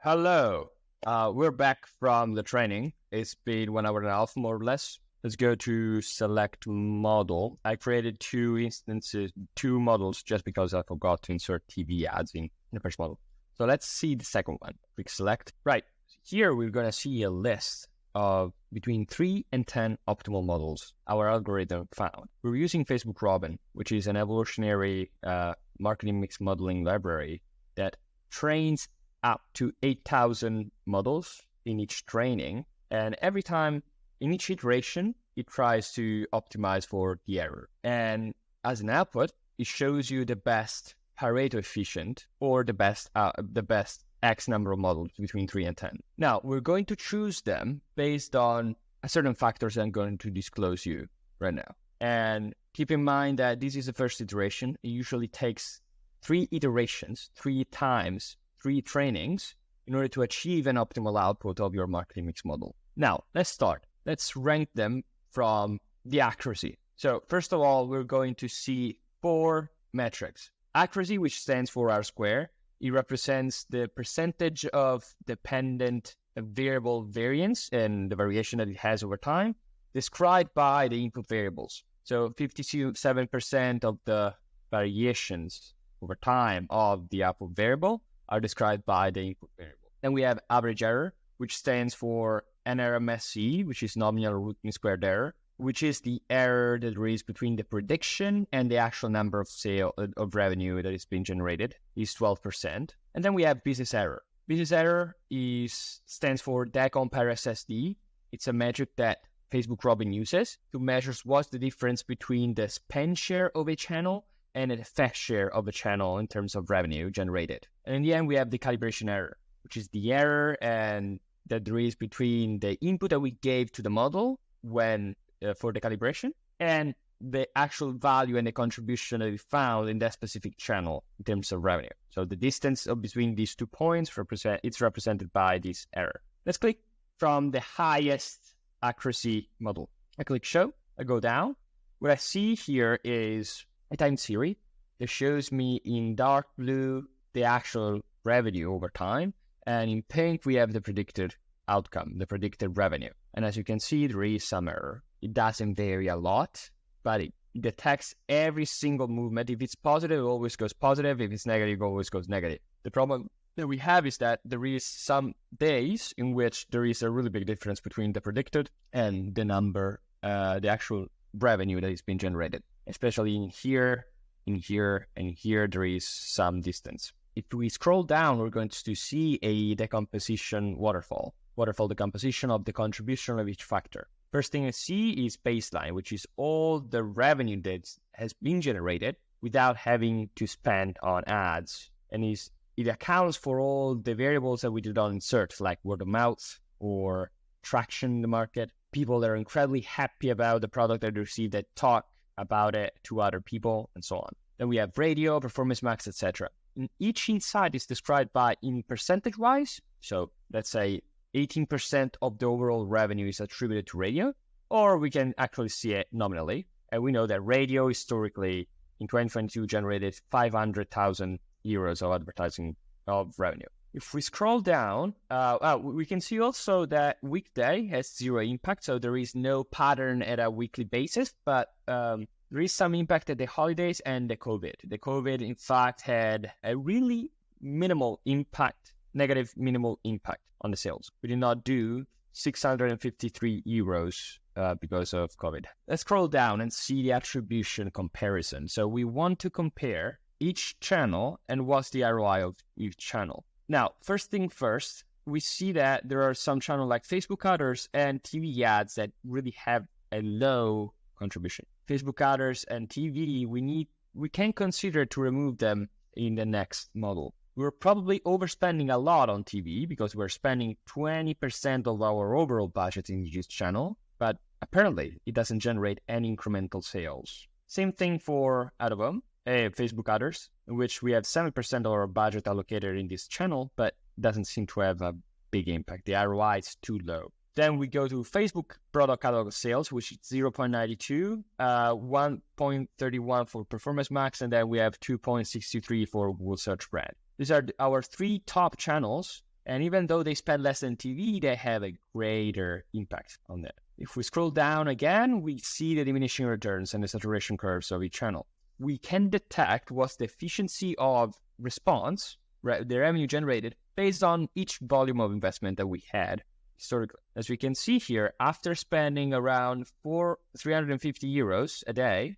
Hello. We're back from the training. It's been 1 hour and a half, more or less. Let's go to select model. I created two models, just because I forgot to insert TV ads in the first model. So let's see the second one. Click select. Right. Here we're going to see a list of between 3 and 10 optimal models our algorithm found. We're using Facebook Robin, which is an evolutionary marketing mix modeling library that trains up to 8,000 models in each training. And every time, in each iteration, it tries to optimize for the error. And as an output, it shows you the best Pareto efficient or the best X number of models between 3 and 10. Now, we're going to choose them based on a certain factors I'm going to disclose you right now. And keep in mind that this is the first iteration. It usually takes 3 iterations, 3 times, 3 trainings in order to achieve an optimal output of your marketing mix model. Now, let's start. Let's rank them from the accuracy. So first of all, we're going to see 4 metrics. Accuracy, which stands for R square. It represents the percentage of dependent variable variance and the variation that it has over time, described by the input variables. So 57% of the variations over time of the output variable are described by the input variable. Then we have average error, which stands for NRMSE, which is nominal root mean squared error, which is the error that there is between the prediction and the actual number of revenue that is being generated, is 12%. And then we have business error. Business error stands for decomposition. It's a metric that Facebook Robin uses to measure what's the difference between the spend share of a channel and an effect share of a channel in terms of revenue generated. And in the end, we have the calibration error, which is the error and that there is between the input that we gave to the model when for the calibration and the actual value and the contribution that we found in that specific channel in terms of revenue. So the distance between these 2 points it's represented by this error. Let's click from the highest accuracy model. I click show. I go down. What I see here is a time series that shows me in dark blue the actual revenue over time, and in pink we have the predicted outcome, the predicted revenue. And as you can see, there is some error. It doesn't vary a lot, but it detects every single movement. If it's positive, it always goes positive. If it's negative, it always goes negative. The problem that we have is that there is some days in which there is a really big difference between the predicted and the number, the actual revenue that is being generated. Especially in here, and here, there is some distance. If we scroll down, we're going to see a decomposition waterfall decomposition of the contribution of each factor. First thing I see is baseline, which is all the revenue that has been generated without having to spend on ads. And it accounts for all the variables that we did on insert, like word of mouth or traction in the market. People that are incredibly happy about the product that they receive, that talk about it to other people, and so on. Then we have radio, performance max, etc. And each insight is described in percentage-wise. So let's say 18% of the overall revenue is attributed to radio, or we can actually see it nominally. And we know that radio historically in 2022 generated 500,000 euros of advertising of revenue. If we scroll down, we can see also that weekday has 0 impact, so there is no pattern at a weekly basis, but there is some impact at the holidays and the COVID. The COVID, in fact, had a really minimal impact, negative minimal impact on the sales. We did not do 653 euros because of COVID. Let's scroll down and see the attribution comparison. So we want to compare each channel and what's the ROI of each channel. Now, first thing first, we see that there are some channels like Facebook ads and TV ads that really have a low contribution. Facebook ads and TV, we can consider to remove them in the next model. We're probably overspending a lot on TV because we're spending 20% of our overall budget in this channel, but apparently it doesn't generate any incremental sales. Same thing for out-of-home. Facebook ads, in which we have 7% of our budget allocated in this channel, but doesn't seem to have a big impact. The ROI is too low. Then we go to Facebook product catalog sales, which is 0.92, 1.31 for Performance Max, and then we have 2.63 for Google Search Brand. These are our 3 top channels, And even though they spend less than TV, they have a greater impact on that. If we scroll down again, we see the diminishing returns and the saturation curves of each channel. We can detect what's the efficiency of response, the revenue generated, based on each volume of investment that we had historically. As we can see here, after spending around 350 euros a day,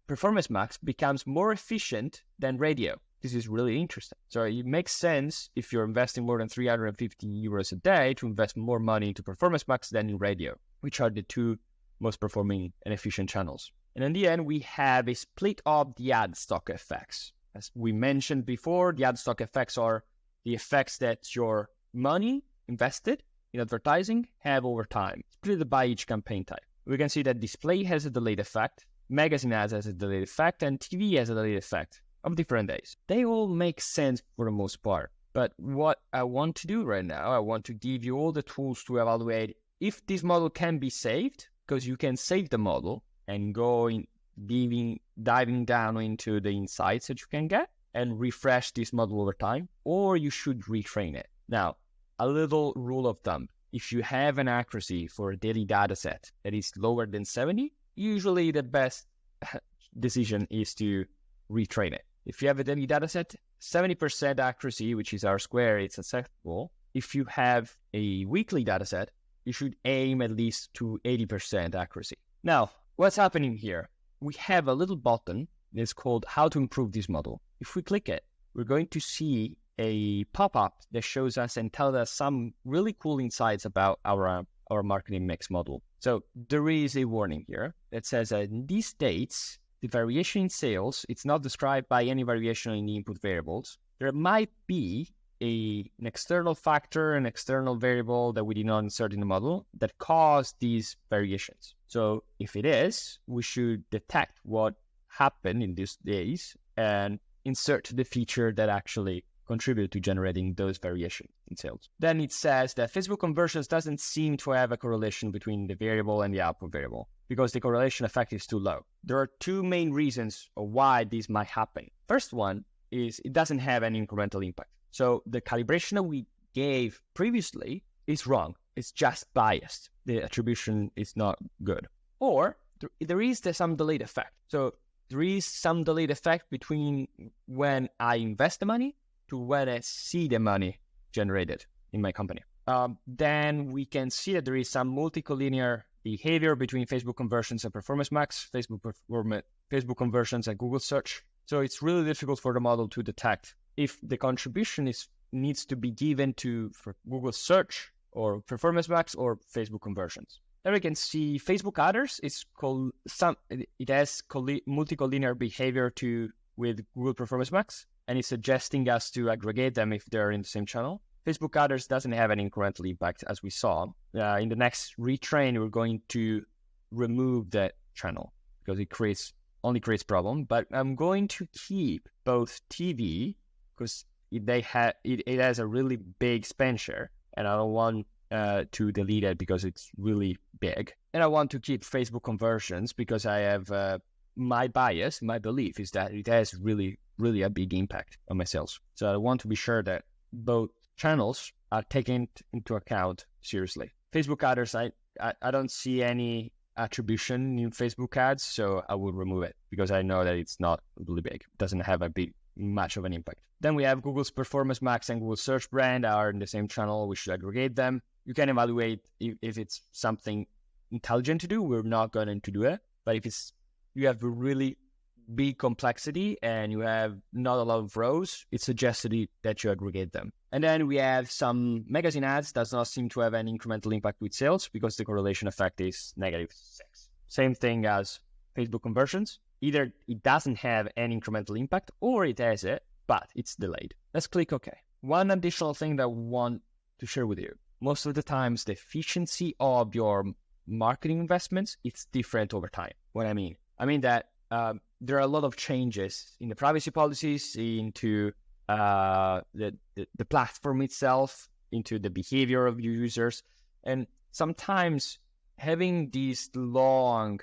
Performance Max becomes more efficient than radio. This is really interesting. So it makes sense if you're investing more than 350 euros a day to invest more money into Performance Max than in radio, which are the two most performing and efficient channels. And in the end, we have a split of the Adstock effects. As we mentioned before, the Adstock effects are the effects that your money invested in advertising have over time, split by each campaign type. We can see that display has a delayed effect, magazine ads has a delayed effect, and TV has a delayed effect of different days. They all make sense for the most part. But what I want to do right now, I want to give you all the tools to evaluate if this model can be saved, because you can save the model and go in diving down into the insights that you can get and refresh this model over time, or you should retrain it. Now, a little rule of thumb. If you have an accuracy for a daily data set that is lower than 70, usually the best decision is to retrain it. If you have a daily data set, 70% accuracy, which is R-square, it's acceptable. If you have a weekly data set, you should aim at least to 80% accuracy. Now, what's happening here? We have a little button that's called How to Improve This Model. If we click it, we're going to see a pop-up that shows us and tells us some really cool insights about our marketing mix model. So there is a warning here that says that in these states, the variation in sales, it's not described by any variation in the input variables. There might be an external factor, an external variable that we did not insert in the model that caused these variations. So if it is, we should detect what happened in these days and insert the feature that actually contribute to generating those variations in sales. Then it says that Facebook conversions doesn't seem to have a correlation between the variable and the output variable because the correlation effect is too low. There are two main reasons of why this might happen. First one is it doesn't have any incremental impact. So the calibration that we gave previously is wrong. It's just biased. The attribution is not good. Or there is some delayed effect. So there is some delayed effect between when I invest the money to when I see the money generated in my company. Then we can see that there is some multicollinear behavior between Facebook conversions and Performance Max, Facebook conversions and Google search. So it's really difficult for the model to detect if the contribution needs to be given to Google search or Performance Max or Facebook conversions. Then we can see Facebook adders. It has multicollinear behavior with Google Performance Max, and it's suggesting us to aggregate them if they're in the same channel. Facebook adders doesn't have an incremental impact, as we saw. In the next retrain, we're going to remove that channel because it only creates problem. But I'm going to keep both TV because it has a really big spend share, and I don't want to delete it because it's really big. And I want to keep Facebook conversions because I have my bias, my belief is that it has really a big impact on my sales. So I want to be sure that both channels are taken into account seriously. Facebook adders, I don't see any attribution in Facebook ads, so I will remove it because I know that it's not really big. It doesn't have much of an impact. Then we have Google's Performance Max and Google Search brand are in the same channel. We should aggregate them. You can evaluate if it's something intelligent to do. We're not going to do it. But if you have a really big complexity and you have not a lot of rows, it's suggested that you aggregate them. And then we have some magazine ads does not seem to have an incremental impact with sales because the correlation effect is -6. Same thing as Facebook conversions. Either it doesn't have any incremental impact or it has it, but it's delayed. Let's click OK. One additional thing that I want to share with you. Most of the times, the efficiency of your marketing investments, it's different over time. What I mean that there are a lot of changes in the privacy policies, into the platform itself, into the behavior of users. And sometimes having this long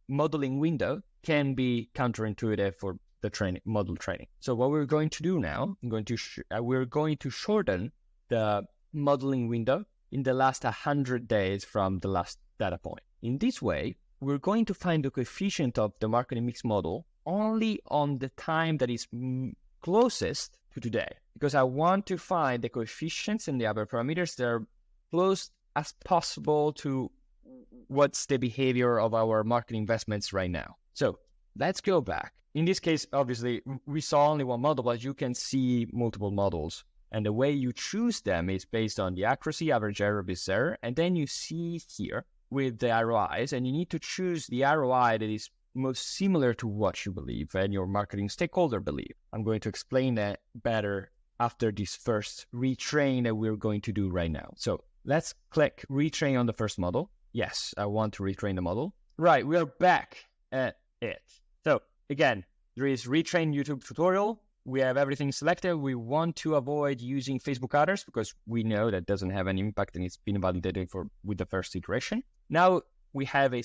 modeling window can be counterintuitive for the model training. So what we're going to do now, we're going to shorten the modeling window in the last 100 days from the last data point. In this way, we're going to find the coefficient of the marketing mix model only on the time that is closest to today, because I want to find the coefficients and the other parameters that are close as possible to what's the behavior of our marketing investments right now. So let's go back. In this case, obviously, we saw only one model, but you can see multiple models. And the way you choose them is based on the accuracy, average error, base error. And then you see here with the ROIs, and you need to choose the ROI that is most similar to what you believe and your marketing stakeholder believe. I'm going to explain that better after this first retrain that we're going to do right now. So let's click retrain on the first model. Yes, I want to retrain the model. Right, we are back at it. So again, there is retrain YouTube tutorial. We have everything selected. We want to avoid using Facebook adders because we know that doesn't have any impact and it's been validated with the first iteration. Now we have a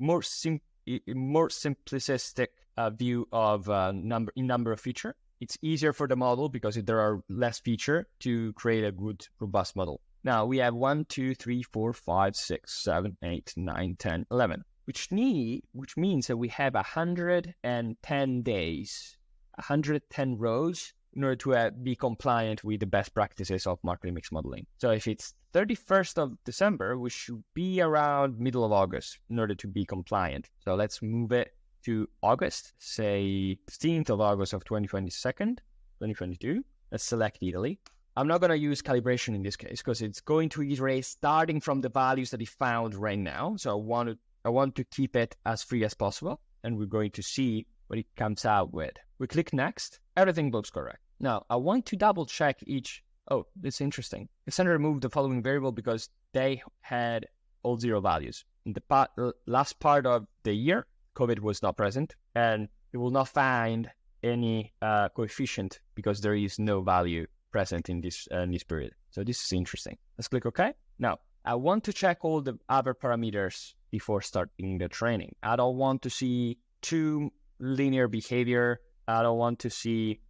more simplistic view of number of feature. It's easier for the model because there are less feature to create a good, robust model. Now we have 1, 2, 3, 4, 5, 6, 7, 8, 9, 10, 11, which means that we have 110 days, 110 rows in order to be compliant with the best practices of marketing mix modeling. So if it's 31st of December, we should be around middle of August in order to be compliant. So let's move it to August, say 15th of August of 2022. Let's select Italy. I'm not going to use calibration in this case because it's going to iterate starting from the values that it found right now. So I want to keep it as free as possible, and we're going to see what it comes out with. We click next. Everything looks correct. Now, I want to double check each. Oh, it's interesting. Cassandra removed the following variable because they had all 0 values. In the last part of the year, COVID was not present, and it will not find any coefficient because there is no value present in this period. So this is interesting. Let's click OK. Now, I want to check all the other parameters before starting the training. I don't want to see too linear behavior. I don't want to see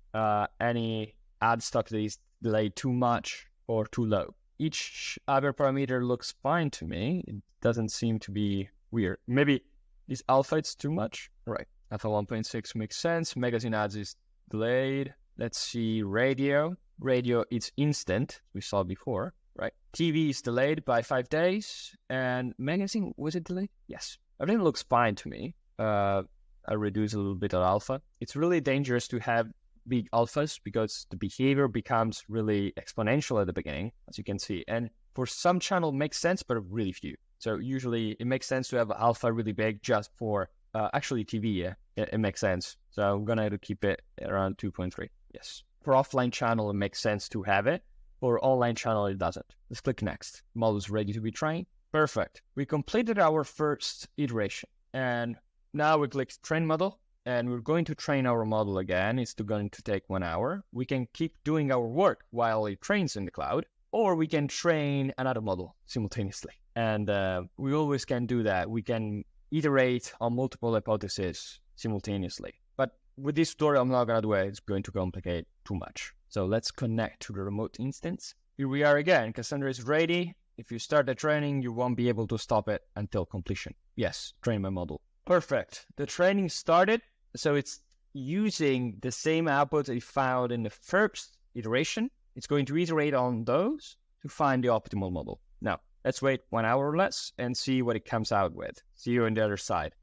any Adstock that is delayed too much or too low. Each other parameter looks fine to me. It doesn't seem to be weird. Maybe this alpha is too much. Right. Alpha 1.6 makes sense. Magazine ads is delayed. Let's see radio. Radio, it's instant. We saw before, right? TV is delayed by 5 days. And magazine, was it delayed? Yes. Everything looks fine to me. I reduce a little bit of alpha. It's really dangerous to have big alphas because the behavior becomes really exponential at the beginning, as you can see. And for some channel makes sense, but really few. So usually it makes sense to have alpha really big just for actually TV. Yeah, it makes sense. So I'm going to have to keep it around 2.3. Yes. For offline channel, it makes sense to have it. For online channel, it doesn't. Let's click next. Model is ready to be trained. Perfect. We completed our first iteration. And now we click train model. And we're going to train our model again. It's going to take 1 hour. We can keep doing our work while it trains in the cloud. Or we can train another model simultaneously. And we always can do that. We can iterate on multiple hypotheses simultaneously. But with this tutorial, I'm not going to do it. It's going to complicate too much. So let's connect to the remote instance. Here we are again. Cassandra is ready. If you start the training, you won't be able to stop it until completion. Yes, train my model. Perfect. The training started. So it's using the same output that it found in the first iteration. It's going to iterate on those to find the optimal model. Now, let's wait 1 hour or less and see what it comes out with. See you on the other side.